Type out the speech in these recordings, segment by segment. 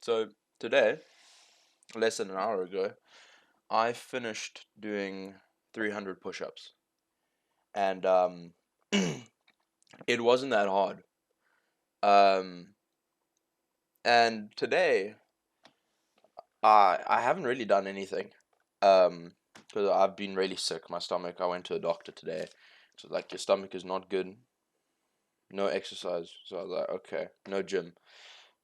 So today, less than an hour ago, I finished doing 300 push-ups, and it wasn't that hard. Um, and today, I haven't really done anything, because I've been really sick. My stomach. I went to a doctor today, so like your stomach is not good. No exercise, so I was like, okay, no gym.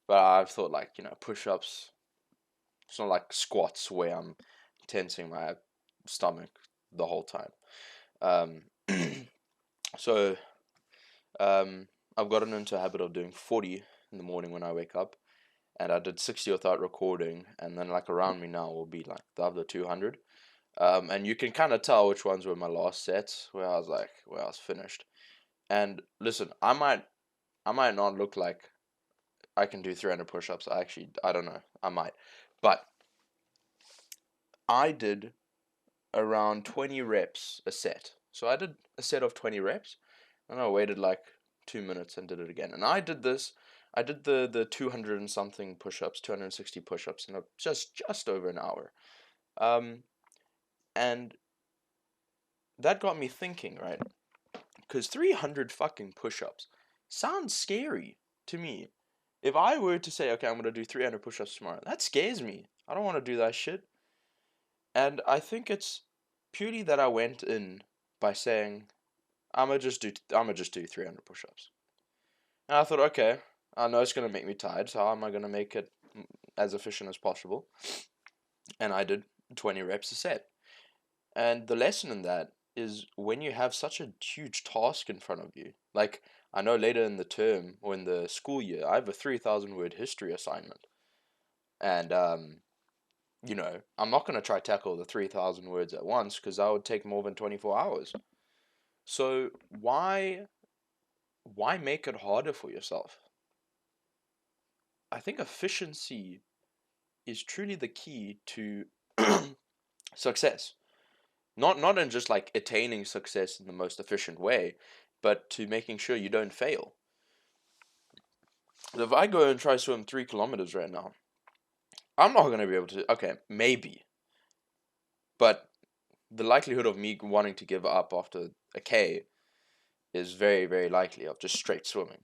But I thought like push-ups. It's not like squats where I'm tensing my stomach the whole time. Um, so I've gotten into a habit of doing 40 in the morning when I wake up, and I did 60 without recording, and then like around me now will be like the other 200. And you can kind of tell which ones were my last sets where I was finished. And listen, I might not look like I can do 300 push-ups. I don't know. I might. But I did around 20 reps a set. So I did a set of 20 reps, and I waited like 2 minutes and did it again. And I did the 200 and something push-ups, 260 push-ups in just over an hour. Um, and that got me thinking, right? Because 300 fucking push-ups sounds scary to me. If I were to say, okay, I'm gonna do 300 push-ups tomorrow, that scares me. I don't want to do that shit. And I think it's purely that I went in by saying, I'm gonna just do 300 push-ups. And I thought, okay, I know it's gonna make me tired, so how am I gonna make it as efficient as possible? And I did 20 reps a set. And the lesson in that is when you have such a huge task in front of you. Like I know later in the term or in the school year, I have a 3,000 word history assignment, and I'm not gonna try tackle the 3,000 words at once because that would take more than 24 hours. So why make it harder for yourself? I think efficiency is truly the key to success. Not in just like attaining success in the most efficient way, but to making sure you don't fail. If I go and try swim 3 kilometers right now, I'm not gonna be able to. Okay, maybe, but the likelihood of me wanting to give up after a K is very, very likely of just straight swimming.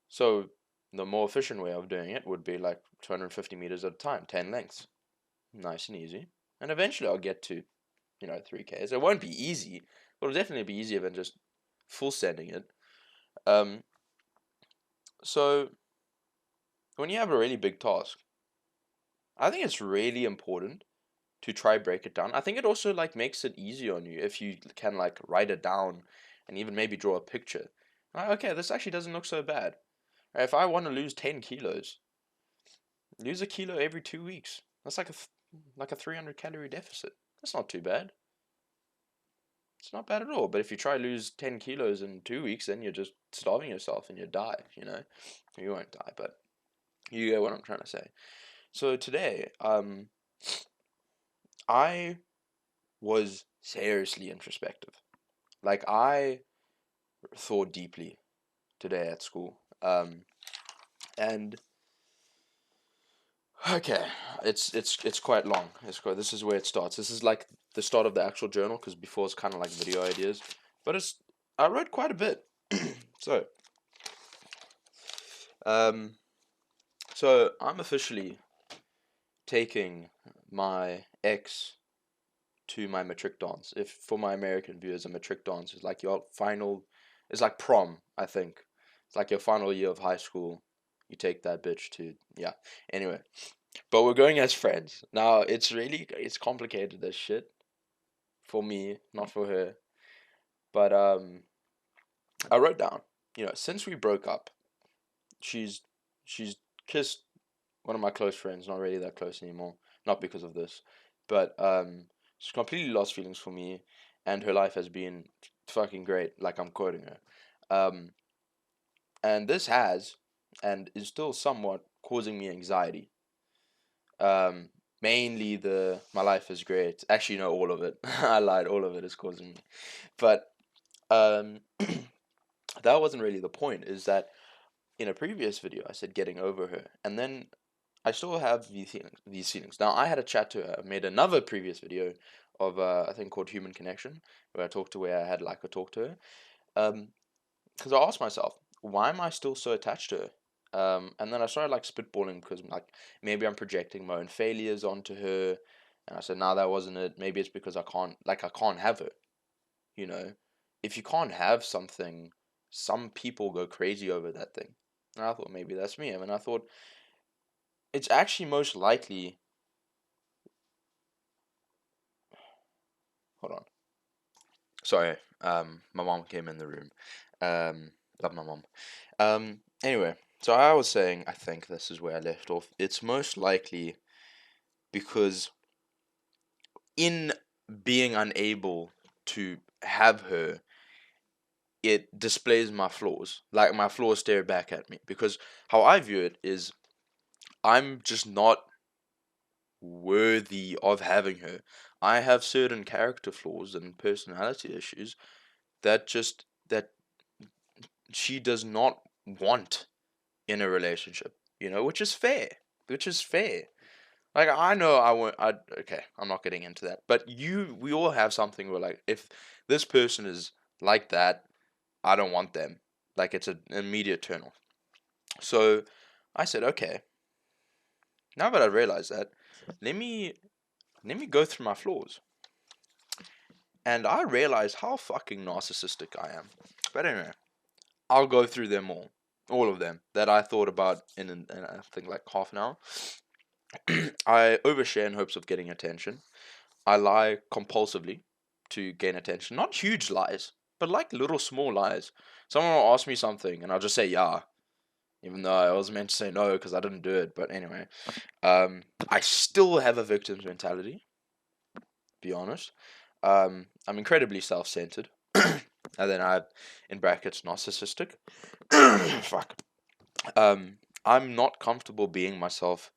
So the more efficient way of doing it would be like 250 meters at a time, 10 lengths, nice and easy, and eventually I'll get to 3Ks. It won't be easy, but it'll definitely be easier than just full sending it. Um, so when you have a really big task, I think it's really important to try break it down. I think it also like makes it easier on you if you can like write it down and even maybe draw a picture. Like, okay, this actually doesn't look so bad. Right, if I want to lose 10 kilos, lose a kilo every 2 weeks. That's like a 300 calorie deficit. That's not too bad. It's not bad at all. But if you try lose 10 kilos in 2 weeks, then you're just starving yourself and you die, You won't die, but you get what I'm trying to say. So today, I was seriously introspective. Like I thought deeply today at school. And okay, it's quite long. This is where it starts. This is like the start of the actual journal because before it's kind of like video ideas, but I wrote quite a bit. So um so I'm officially taking my ex to my matric dance. If for my American viewers, a matric dance is like your final, it's like prom, I think. It's like your final year of high school. You take that bitch to, yeah. Anyway, but we're going as friends. Now, it's complicated as shit for me, not for her. But I wrote down, since we broke up, she's she's kissed one of my close friends, not really that close anymore, not because of this, but she's completely lost feelings for me, and her life has been fucking great. Like I'm quoting her, um, and this has and is still somewhat causing me anxiety. Um, Mainly the my life is great. Actually, no, all of it. I lied. All of it is causing me, but um, that wasn't really the point. Is that in a previous video I said getting over her, and then I still have these feelings. Now, I had a chat to her. I made another previous video of I think called Human Connection, where I had like a talk to her. Because I asked myself, why am I still so attached to her? And then I started like spitballing because like maybe I'm projecting my own failures onto her, and I said, no, that wasn't it. Maybe it's because I can't have her. You know, if you can't have something, some people go crazy over that thing. And I thought maybe that's me. I mean, I thought it's actually most likely. Hold on. Sorry. My mom came in the room. Love my mom. Anyway, so I was saying, I think this is where I left off. It's most likely because in being unable to have her, it displays my flaws. Like my flaws stare back at me. Because how I view it is, I'm just not worthy of having her. I have certain character flaws and personality issues that she does not want in a relationship, which is fair. Which is fair. Like I know I won't. Okay, I'm not getting into that. But we all have something where like if this person is like that, I don't want them. Like it's an immediate turn off. So I said, okay. Now that I realize that, let me go through my flaws, and I realized how fucking narcissistic I am. But anyway, I'll go through them all of them that I thought about in I think like half an hour. I overshare in hopes of getting attention. I lie compulsively to gain attention. Not huge lies, but like little small lies. Someone will ask me something and I'll just say yeah, even though I was meant to say no because I didn't do it. But anyway, I still have a victim's mentality. Be honest. I'm incredibly self-centered, and then I, in brackets, narcissistic. Fuck. I'm not comfortable being myself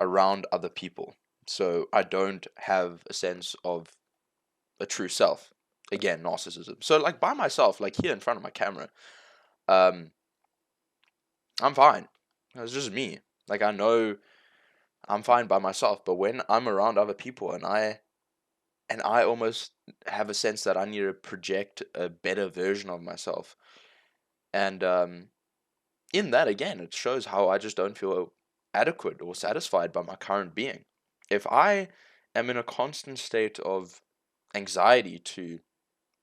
around other people, so I don't have a sense of a true self. Again, narcissism. So like by myself, like here in front of my camera, um, I'm fine. It's just me. Like I know I'm fine by myself, but when I'm around other people and I almost have a sense that I need to project a better version of myself, and in that again, it shows how I just don't feel adequate or satisfied by my current being. If I am in a constant state of anxiety to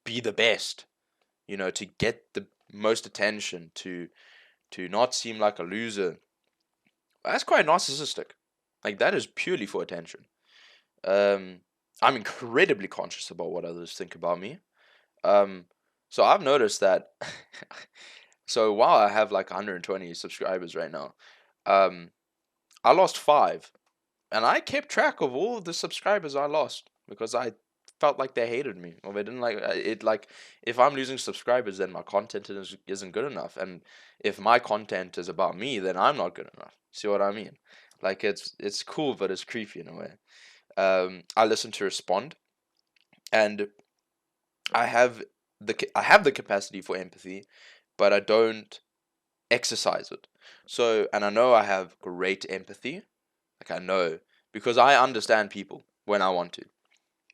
be the best, to get the most attention, to not seem like a loser. That's quite narcissistic. Like that is purely for attention. Um, I'm incredibly conscious about what others think about me. Um, so I've noticed that. So while I have like 120 subscribers right now, um, I lost 5, and I kept track of all of the subscribers I lost because I felt like they hated me or they didn't like it. Like if I'm losing subscribers, then my content isn't good enough, and if my content is about me, then I'm not good enough. See what I mean? Like it's cool, but it's creepy in a way. I listen to respond, and I have the capacity for empathy, but I don't exercise it. So, and I know I have great empathy. Like I know because I understand people when I want to.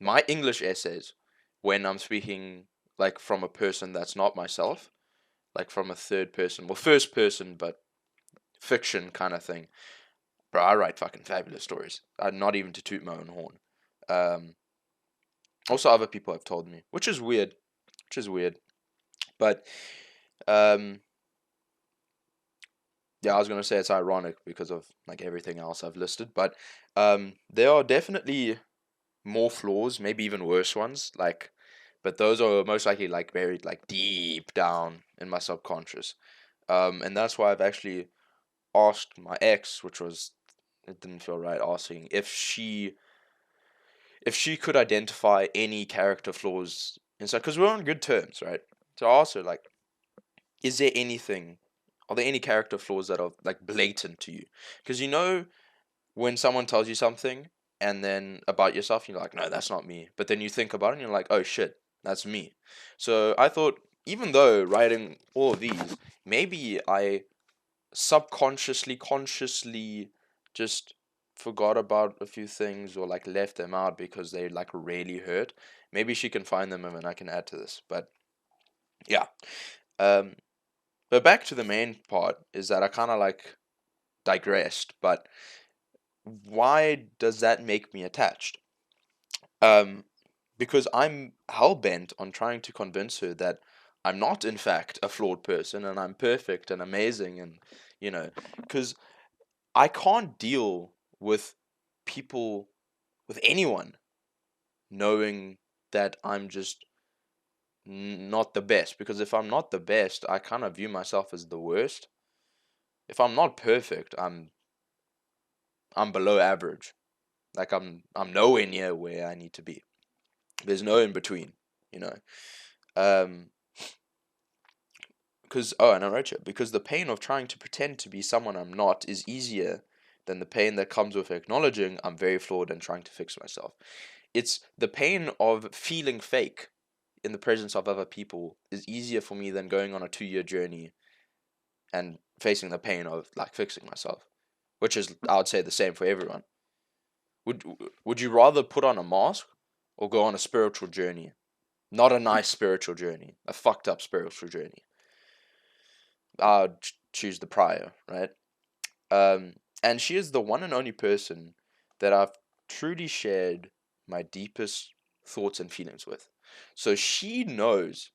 My English essays, when I'm speaking like from a person that's not myself, like from a third person, well, first person, but fiction kind of thing. Bro, I write fucking fabulous stories. Not even to toot my own horn. Um, Also, other people have told me, which is weird. Which is weird. But um, yeah, I was gonna say it's ironic because of like everything else I've listed, but there are definitely more flaws, maybe even worse ones. Like, but those are most likely like buried like deep down in my subconscious. And that's why I've actually asked my ex, which was it didn't feel right asking if she could identify any character flaws inside because we're on good terms, right? So I asked her like, is there anything? Are there any character flaws that are like blatant to you? Because when someone tells you something and then about yourself, you're like, no, that's not me. But then you think about it and you're like, oh shit, that's me. So I thought, even though writing all of these, maybe I subconsciously, consciously just forgot about a few things or like left them out because they like really hurt, maybe she can find them and then I can add to this. But yeah. Um, but back to the main part is that I kind of like digressed. But why does that make me attached? Um, because I'm hell bent on trying to convince her that I'm not, in fact, a flawed person and I'm perfect and amazing, and because I can't deal with people, with anyone, knowing that I'm just not the best. Because if I'm not the best, I kind of view myself as the worst. If I'm not perfect, I'm below average. Like I'm nowhere near where I need to be. There's no in between, you know. Um, because and I wrote here, because the pain of trying to pretend to be someone I'm not is easier than the pain that comes with acknowledging I'm very flawed and trying to fix myself. It's the pain of feeling fake in the presence of other people is easier for me than going on a 2-year journey and facing the pain of like fixing myself, which is, I would say, the same for everyone. Would would you rather put on a mask or go on a spiritual journey? Not a nice spiritual journey, a fucked up spiritual journey. I'd choose the prior, right? And she is the one and only person that I've truly shared my deepest thoughts and feelings with. So she knows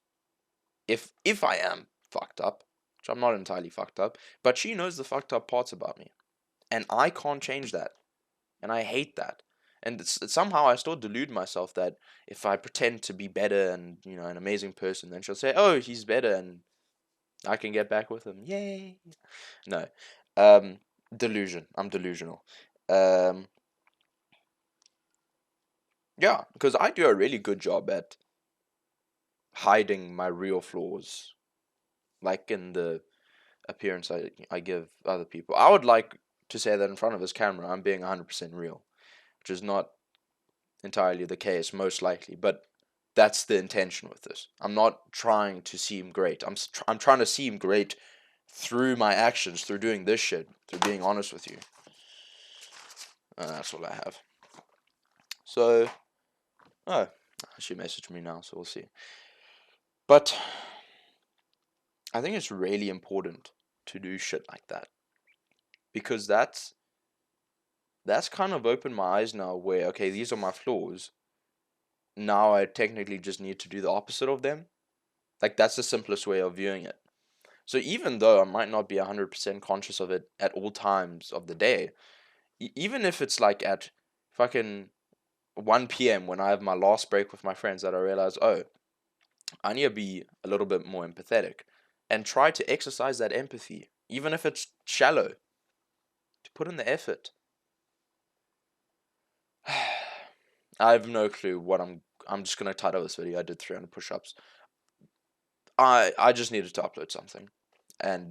if I am fucked up, which I'm not entirely fucked up, but she knows the fucked up parts about me, and I can't change that, and I hate that. And somehow I still delude myself that if I pretend to be better and an amazing person, then she'll say, "Oh, he's better," and I can get back with him. Yay! No, um, delusion. I'm delusional. Um, yeah, because I do a really good job at hiding my real flaws, like in the appearance I give other people. I would like to say that in front of his camera, I'm being 100% real, which is not entirely the case, most likely, but that's the intention with this. I'm not trying to seem great. I'm trying to seem great through my actions, through doing this shit, through being honest with you. That's all I have. So, oh, she messaged me now, so we'll see. But I think it's really important to do shit like that, because that's kind of opened my eyes now. Where okay, these are my flaws. Now I technically just need to do the opposite of them. Like that's the simplest way of viewing it. So even though I might not be 100% conscious of it at all times of the day, even if it's like at fucking 1 p.m. when I have my last break with my friends, that I realize, oh, I need to be a little bit more empathetic and try to exercise that empathy, even if it's shallow, to put in the effort. I have no clue what I'm just gonna title this video. I did 300 push-ups. I just needed to upload something, and